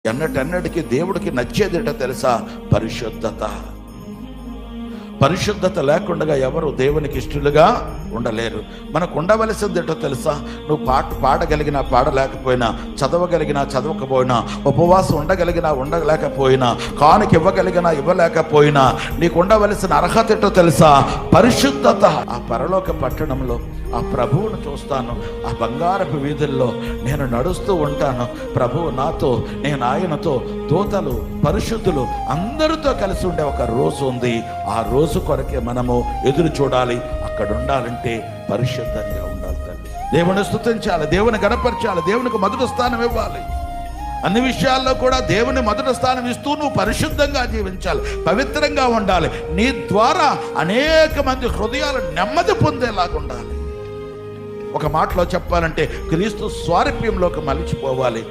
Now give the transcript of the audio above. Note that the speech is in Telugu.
ఎన్నటన్నటికీ దేవుడికి నచ్చేదేటో తెలుసా? పరిశుద్ధత. పరిశుద్ధత లేకుండా ఎవరు దేవునికి ఇష్టలుగా ఉండలేరు. మనకు ఉండవలసిందేటో తెలుసా? నువ్వు పాడగలిగినా పాడలేకపోయినా, చదవగలిగినా చదవకపోయినా, ఉపవాసం ఉండగలిగినా ఉండలేకపోయినా, కానుక ఇవ్వగలిగినా ఇవ్వలేకపోయినా, నీకు ఉండవలసిన అర్హత ఏంటో తెలుసా? పరిశుద్ధత. ఆ పరలోక పట్టణంలో ఆ ప్రభువును చూస్తాను. ఆ బంగారపు వీధుల్లో నేను నడుస్తూ ఉంటాను. ప్రభువు నాతో, నేను ఆయనతో, దూతలు, పరిశుద్ధులు అందరితో కలిసి ఉండే ఒక రోజు ఉంది. ఆ రోజు కొరకే మనము ఎదురు చూడాలి. అక్కడ ఉండాలంటే పరిశుద్ధంగా ఉండాలి. తండ్రి, దేవుని స్తుతించాలి, దేవుని గణపరచాలి, దేవునికి మొదటి స్థానం ఇవ్వాలి. అన్ని విషయాల్లో కూడా దేవుని మొదటి స్థానం ఇస్తూ నువ్వు పరిశుద్ధంగా జీవించాలి, పవిత్రంగా ఉండాలి. నీ ద్వారా అనేక మంది హృదయాలు నెమ్మది పొందేలాగా ఉండాలి. ఒక మాటలో చెప్పాలంటే క్రీస్తు స్వారూప్యంలోకి మలిచిపోవాలి.